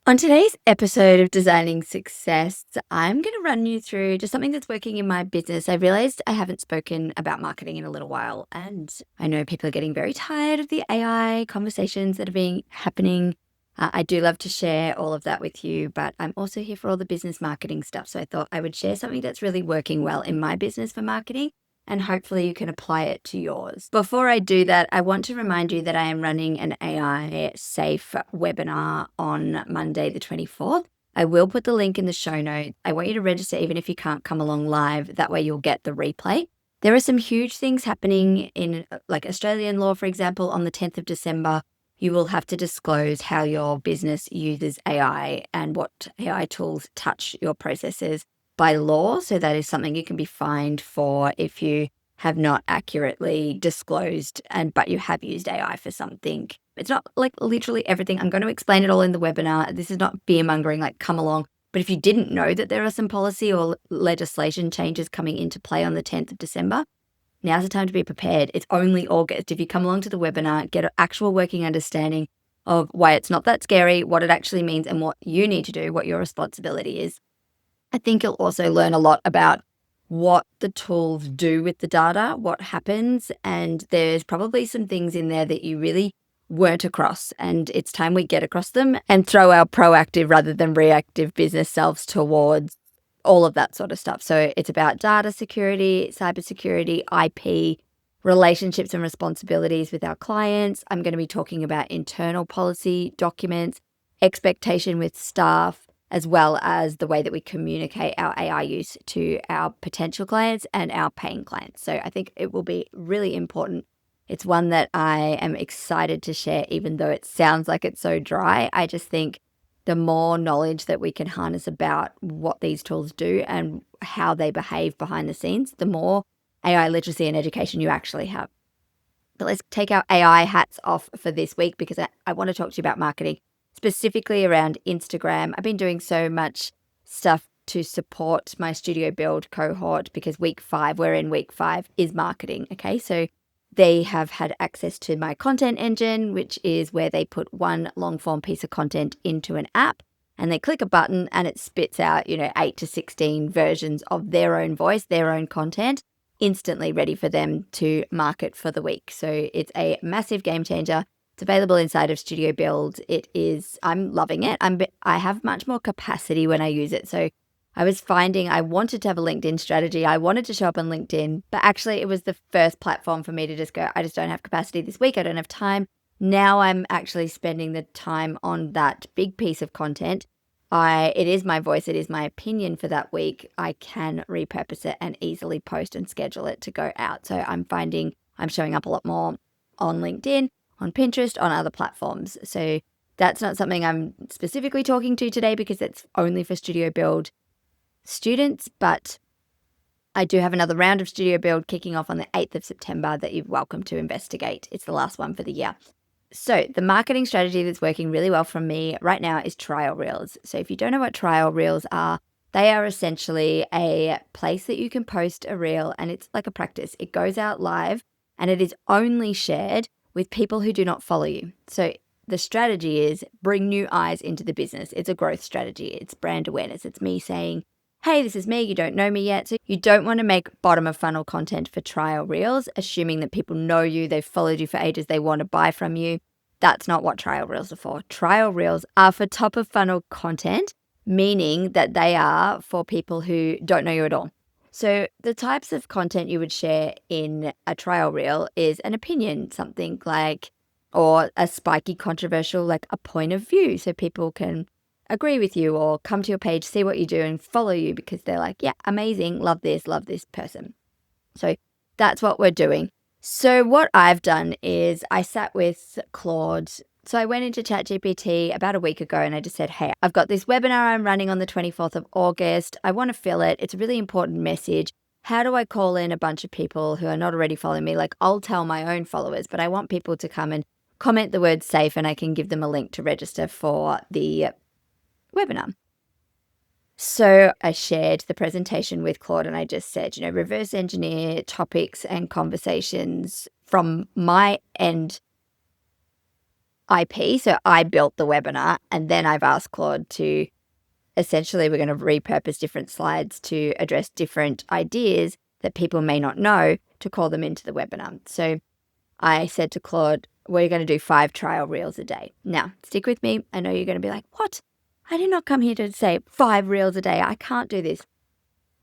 On today's episode of Designing Success, I'm going to run you through just something that's working in my business. I realized I haven't spoken about marketing in a little while, and I know people are getting very tired of the AI conversations that are being happening. I do love to share all of that with you, but I'm also here for all the business marketing stuff. So I thought I would share something that's really working well in my business for marketing, and hopefully you can apply it to yours. Before I do that, I want to remind you that I am running an AI safe webinar on Monday, the 24th. I will put the link in the show notes. I want you to register even if you can't come along live. That way you'll get the replay. There are some huge things happening in like Australian law, for example, on the 10th of December. You will have to disclose how your business uses AI and what AI tools touch your processes by law. So that is something you can be fined for if you have not accurately disclosed but you have used AI for something. It's not like literally everything. I'm going to explain it all in the webinar. This is not fear mongering, like come along. But if you didn't know that there are some policy or legislation changes coming into play on the 10th of December, now's the time to be prepared. It's only August. If you come along to the webinar, get an actual working understanding of why it's not that scary, what it actually means, and what you need to do, what your responsibility is. I think you'll also learn a lot about what the tools do with the data, what happens, and there's probably some things in there that you really weren't across, and it's time we get across them and throw our proactive rather than reactive business selves towards all of that sort of stuff. So it's about data security, cybersecurity, IP, relationships and responsibilities with our clients. I'm going to be talking about internal policy documents, expectation with staff, as well as the way that we communicate our AI use to our potential clients and our paying clients. So I think it will be really important. It's one that I am excited to share, even though it sounds like it's so dry. I just think the more knowledge that we can harness about what these tools do and how they behave behind the scenes, the more AI literacy and education you actually have. But let's take our AI hats off for this week because I want to talk to you about marketing, specifically around Instagram. I've been doing so much stuff to support my Studio Build cohort because we're in week 5, is marketing. Okay, so they have had access to my content engine, which is where they put one long form piece of content into an app and they click a button and it spits out, 8 to 16 versions of their own voice, their own content, instantly ready for them to market for the week. So it's a massive game changer. It's available inside of Studio Build. I'm loving it. I have much more capacity when I use it. So I was finding I wanted to have a LinkedIn strategy. I wanted to show up on LinkedIn, but actually it was the first platform for me to just go, I just don't have capacity this week. I don't have time. Now I'm actually spending the time on that big piece of content. It is my voice. It is my opinion for that week. I can repurpose it and easily post and schedule it to go out. So I'm finding I'm showing up a lot more on LinkedIn, on Pinterest, on other platforms. So that's not something I'm specifically talking to today because it's only for Studio Build students, but I do have another round of Studio Build kicking off on the 8th of September that you're welcome to investigate. It's the last one for the year. So the marketing strategy that's working really well for me right now is trial reels. So if you don't know what trial reels are, they are essentially a place that you can post a reel and it's like a practice. It goes out live and it is only shared with people who do not follow you. So the strategy is bring new eyes into the business. It's a growth strategy. It's brand awareness. It's me saying, hey, this is me. You don't know me yet. So you don't want to make bottom of funnel content for trial reels, assuming that people know you, they've followed you for ages, they want to buy from you. That's not what trial reels are for. Trial reels are for top of funnel content, meaning that they are for people who don't know you at all. So the types of content you would share in a trial reel is an opinion, something like, or a spiky controversial, like a point of view. So people can agree with you or come to your page, see what you do and follow you because they're like, yeah, amazing, love this person. So that's what we're doing. So what I've done is I sat with Claude. So I went into ChatGPT about a week ago and I just said, hey, I've got this webinar I'm running on the 24th of August. I want to fill it. It's a really important message. How do I call in a bunch of people who are not already following me? Like I'll tell my own followers, but I want people to come and comment the word safe and I can give them a link to register for the webinar. So I shared the presentation with Claude and I just said, reverse engineer topics and conversations from my end IP. So I built the webinar, and then I've asked Claude to essentially, we're going to repurpose different slides to address different ideas that people may not know to call them into the webinar. So I said to Claude, we're going to do 5 trial reels a day. Now, stick with me. I know you're going to be like, what? I did not come here to say 5 reels a day. I can't do this.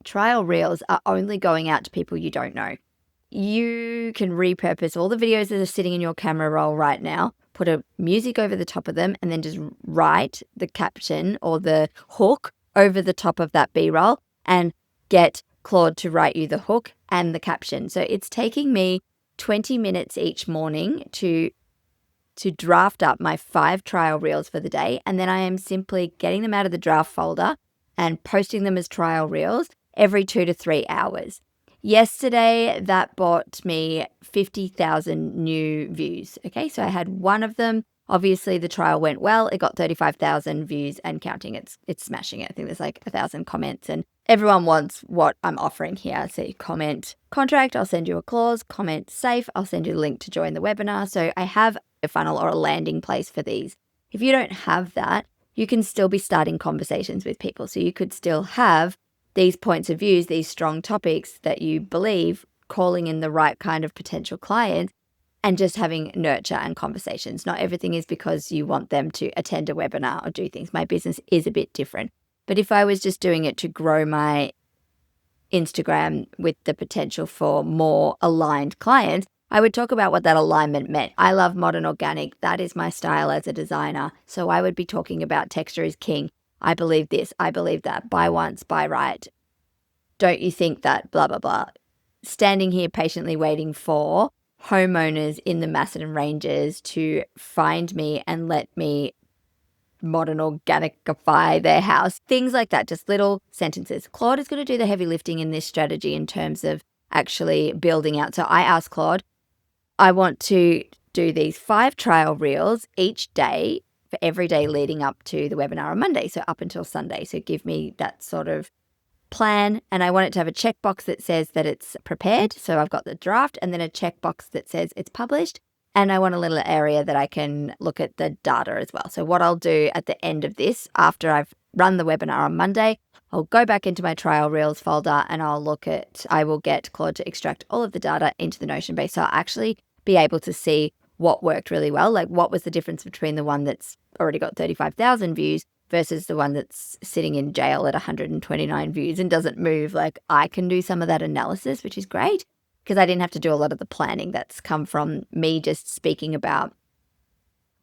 Trial reels are only going out to people you don't know. You can repurpose all the videos that are sitting in your camera roll right now, put a music over the top of them, and then just write the caption or the hook over the top of that B-roll and get Claude to write you the hook and the caption. So it's taking me 20 minutes each morning to draft up my 5 trial reels for the day, and then I am simply getting them out of the draft folder and posting them as trial reels every 2 to 3 hours. Yesterday, that bought me 50,000 new views. Okay, so I had one of them. Obviously, the trial went well. It got 35,000 views and counting. It's smashing it. I think there's like 1,000 comments, and everyone wants what I'm offering here. So you comment contract, I'll send you a clause. Comment safe, I'll send you a link to join the webinar. So I have a funnel or a landing place for these. If you don't have that, you can still be starting conversations with people. So you could still have these points of views, these strong topics that you believe, calling in the right kind of potential clients and just having nurture and conversations. Not everything is because you want them to attend a webinar or do things. My business is a bit different. But if I was just doing it to grow my Instagram with the potential for more aligned clients, I would talk about what that alignment meant. I love modern organic. That is my style as a designer. So I would be talking about texture is king. I believe this, I believe that, buy once, buy right. Don't you think that, blah, blah, blah. Standing here patiently waiting for homeowners in the Macedon Ranges to find me and let me modern organicify their house. Things like that, just little sentences. Claude is going to do the heavy lifting in this strategy in terms of actually building out. So I asked Claude, I want to do these 5 trial reels each day for every day leading up to the webinar on Monday, so up until Sunday. So give me that sort of plan, and I want it to have a checkbox that says that it's prepared. So I've got the draft, and then a checkbox that says it's published, and I want a little area that I can look at the data as well. So what I'll do at the end of this, after I've run the webinar on Monday, I'll go back into my trial reels folder and I will get Claude to extract all of the data into the Notion base. So I'll actually be able to see what worked really well, like what was the difference between the one that's already got 35,000 views versus the one that's sitting in jail at 129 views and doesn't move. Like I can do some of that analysis, which is great because I didn't have to do a lot of the planning. That's come from me just speaking about,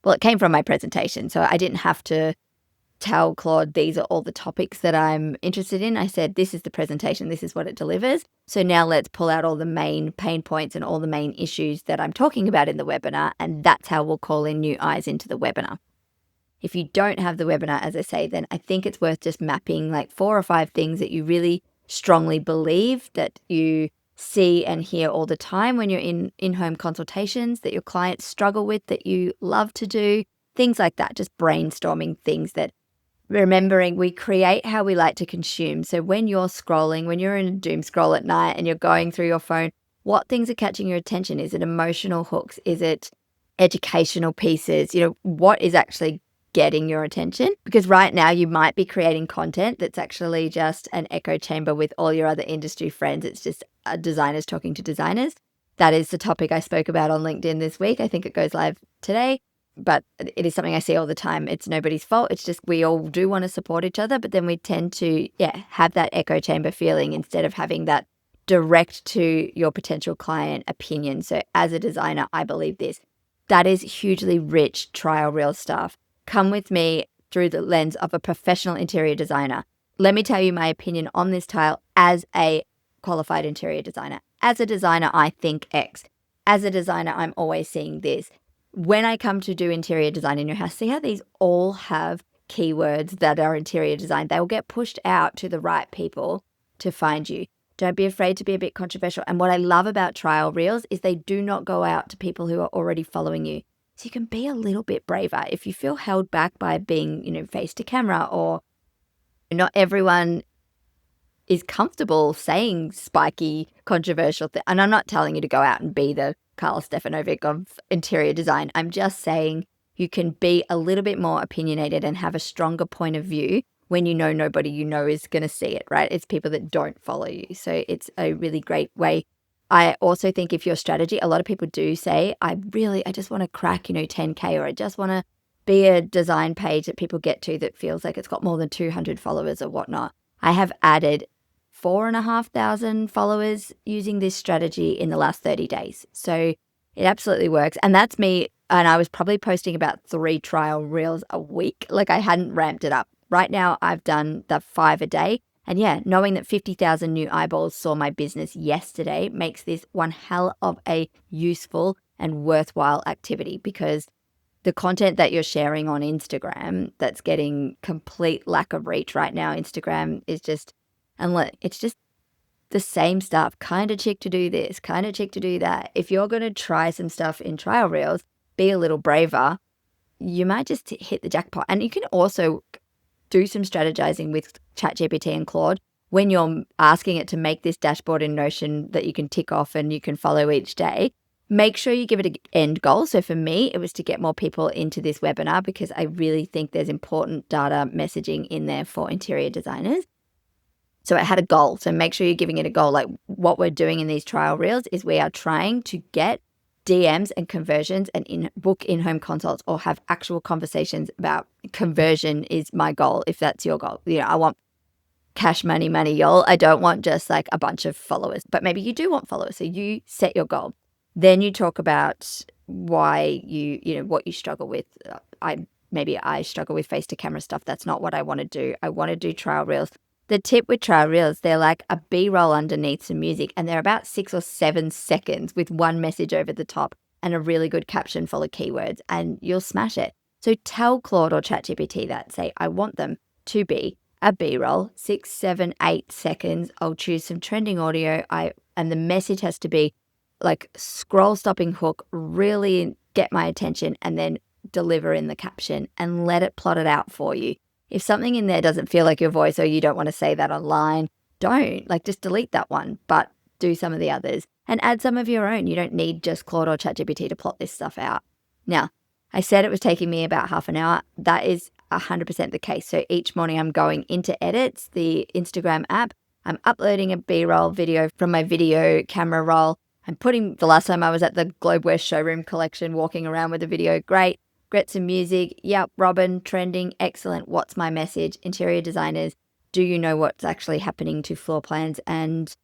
well, it came from my presentation. So I didn't have to tell Claude, these are all the topics that I'm interested in. I said, this is the presentation, this is what it delivers. So now let's pull out all the main pain points and all the main issues that I'm talking about in the webinar. And that's how we'll call in new eyes into the webinar. If you don't have the webinar, as I say, then I think it's worth just mapping like 4 or 5 things that you really strongly believe that you see and hear all the time when you're in-home consultations, that your clients struggle with, that you love to do, things like that, just brainstorming things that, remembering we create how we like to consume. So when you're scrolling, when you're in a doom scroll at night and you're going through your phone, what things are catching your attention? Is it emotional hooks? Is it educational pieces? What is actually getting your attention? Because right now you might be creating content that's actually just an echo chamber with all your other industry friends. It's just designers talking to designers. That is the topic I spoke about on LinkedIn this week. I think it goes live today, but it is something I see all the time. It's nobody's fault. It's just we all do want to support each other, but then we tend to, have that echo chamber feeling instead of having that direct to your potential client opinion. So as a designer, I believe this. That is hugely rich trial reel stuff. Come with me through the lens of a professional interior designer. Let me tell you my opinion on this tile as a qualified interior designer. As a designer, I think X. As a designer, I'm always seeing this. When I come to do interior design in your house, see how these all have keywords that are interior design. They will get pushed out to the right people to find you. Don't be afraid to be a bit controversial. And what I love about trial reels is they do not go out to people who are already following you. So you can be a little bit braver. If you feel held back by being, face to camera, or not everyone is comfortable saying spiky, controversial things. And I'm not telling you to go out and be the Karl Stefanovic of interior design. I'm just saying, you can be a little bit more opinionated and have a stronger point of view when you know nobody you know is going to see it, right? It's people that don't follow you. So it's a really great way. I also think if your strategy, a lot of people do say, I just want to crack, 10K, or I just want to be a design page that people get to that feels like it's got more than 200 followers or whatnot. I have added 4,500 followers using this strategy in the last 30 days. So it absolutely works. And that's me. And I was probably posting about 3 trial reels a week. Like, I hadn't ramped it up. Right now, I've done the 5 a day. And yeah, knowing that 50,000 new eyeballs saw my business yesterday makes this one hell of a useful and worthwhile activity, because the content that you're sharing on Instagram that's getting complete lack of reach right now, Instagram is just, it's just the same stuff, kind of chick to do this, kind of chick to do that. If you're going to try some stuff in trial reels, be a little braver, you might just hit the jackpot. And you can also do some strategizing with ChatGPT and Claude when you're asking it to make this dashboard in Notion that you can tick off and you can follow each day. Make sure you give it an end goal. So for me, it was to get more people into this webinar, because I really think there's important data messaging in there for interior designers. So it had a goal. So make sure you're giving it a goal. Like, what we're doing in these trial reels is we are trying to get DMs and conversions and book in-home consults, or have actual conversations about conversion is my goal. If that's your goal, I want cash money, y'all. I don't want just like a bunch of followers, but maybe you do want followers. So you set your goal. Then you talk about why what you struggle with. I struggle with face to camera stuff. That's not what I want to do. I want to do trial reels. The tip with trial reels, they're like a B-roll underneath some music, and they're about 6 or 7 seconds with one message over the top and a really good caption full of keywords, and you'll smash it. So tell Claude or ChatGPT that. Say, I want them to be a B-roll, 6, 7, 8 seconds. I'll choose some trending audio. And the message has to be like scroll stopping hook, really get my attention, and then deliver in the caption and let it plot it out for you. If something in there doesn't feel like your voice, or you don't want to say that online, just delete that one, but do some of the others and add some of your own. You don't need just Claude or ChatGPT to plot this stuff out. Now, I said it was taking me about half an hour. That is 100% the case. So each morning I'm going into edits, the Instagram app. I'm uploading a B-roll video from my video camera roll. The last time I was at the Globeware showroom collection, walking around with a video. Great. Get some music. Yep, Robin, trending. Excellent. What's my message? Interior designers, do you know what's actually happening to floor plans and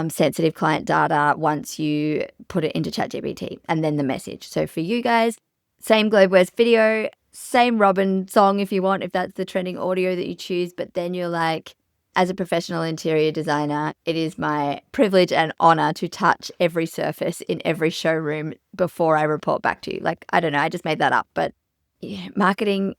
sensitive client data once you put it into ChatGPT? And then the message. So for you guys, same Globeware's video, same Robin song if you want, if that's the trending audio that you choose. But then you're like, as a professional interior designer, it is my privilege and honor to touch every surface in every showroom before I report back to you. Like, I don't know, I just made that up. But yeah, marketing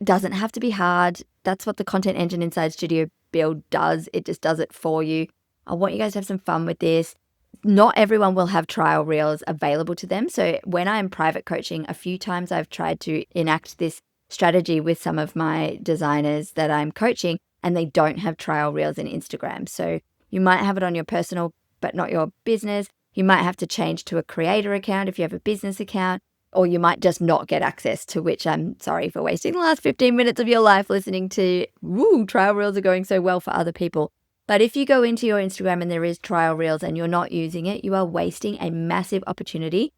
doesn't have to be hard. That's what the content engine inside Studio Build does. It just does it for you. I want you guys to have some fun with this. Not everyone will have trial reels available to them. So when I'm private coaching, a few times I've tried to enact this strategy with some of my designers that I'm coaching, and they don't have trial reels in Instagram. So you might have it on your personal, but not your business. You might have to change to a creator account if you have a business account, or you might just not get access, to which I'm sorry for wasting the last 15 minutes of your life listening to, trial reels are going so well for other people. But if you go into your Instagram and there is trial reels and you're not using it, you are wasting a massive opportunity.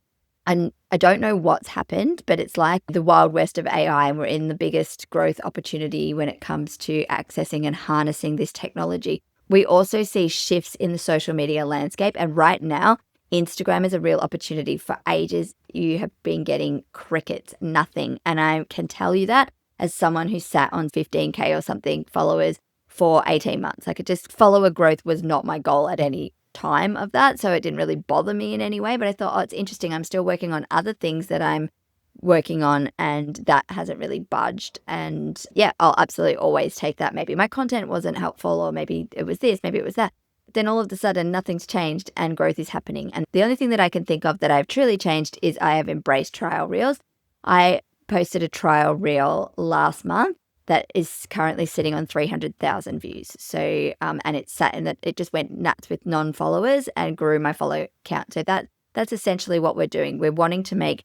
And I don't know what's happened, but it's like the wild west of AI, and we're in the biggest growth opportunity when it comes to accessing and harnessing this technology. We also see shifts in the social media landscape, and right now, Instagram is a real opportunity. For ages, you have been getting crickets, nothing. And I can tell you that as someone who sat on 15K or something followers for 18 months. Like, follower growth was not my goal at any time of that, so it didn't really bother me in any way. But I thought, it's interesting, I'm still working on other things that I'm working on, and that hasn't really budged. And yeah, I'll absolutely always take that. Maybe my content wasn't helpful, or maybe it was this, maybe it was that. But then all of a sudden nothing's changed and growth is happening. And the only thing that I can think of that I've truly changed is I have embraced trial reels. I posted a trial reel last month that is currently sitting on 300,000 views. So, and it sat in that, it just went nuts with non-followers and grew my follow count. So that's essentially what we're doing. We're wanting to make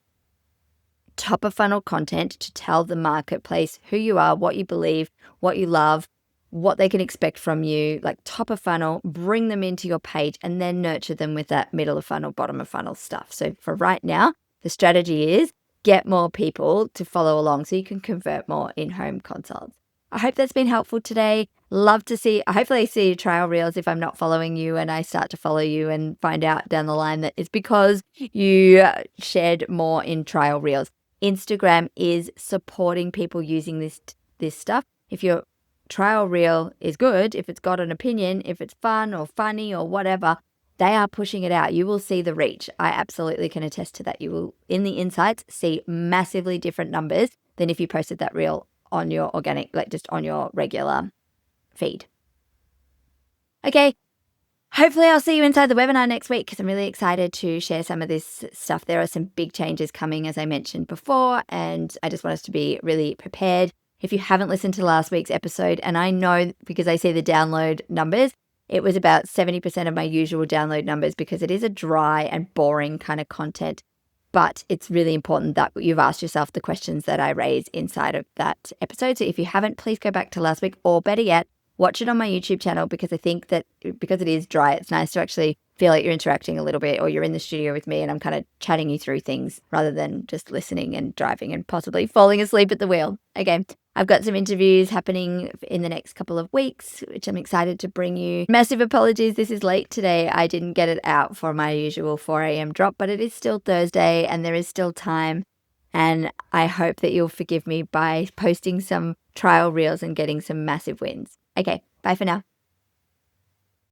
top of funnel content to tell the marketplace who you are, what you believe, what you love, what they can expect from you, like top of funnel, bring them into your page and then nurture them with that middle of funnel, bottom of funnel stuff. So for right now, the strategy is get more people to follow along so you can convert more in-home consults. I hope that's been helpful today. Love to see, hopefully I see your trial reels if I'm not following you and I start to follow you and find out down the line that it's because you shared more in trial reels. Instagram is supporting people using this stuff. If your trial reel is good, if it's got an opinion, if it's fun or funny or whatever, they are pushing it out. You will see the reach. I absolutely can attest to that. You will, in the insights, see massively different numbers than if you posted that reel on your organic, like just on your regular feed. Okay. Hopefully I'll see you inside the webinar next week because I'm really excited to share some of this stuff. There are some big changes coming, as I mentioned before, and I just want us to be really prepared. If you haven't listened to last week's episode, and I know because I see the download numbers, it was about 70% of my usual download numbers because it is a dry and boring kind of content. But it's really important that you've asked yourself the questions that I raise inside of that episode. So if you haven't, please go back to last week, or better yet, watch it on my YouTube channel, because I think that because it is dry, it's nice to actually feel like you're interacting a little bit, or you're in the studio with me and I'm kind of chatting you through things rather than just listening and driving and possibly falling asleep at the wheel. Okay, I've got some interviews happening in the next couple of weeks, which I'm excited to bring you. Massive apologies, this is late today. I didn't get it out for my usual 4 a.m. drop, but it is still Thursday and there is still time. And I hope that you'll forgive me by posting some trial reels and getting some massive wins. Okay, bye for now.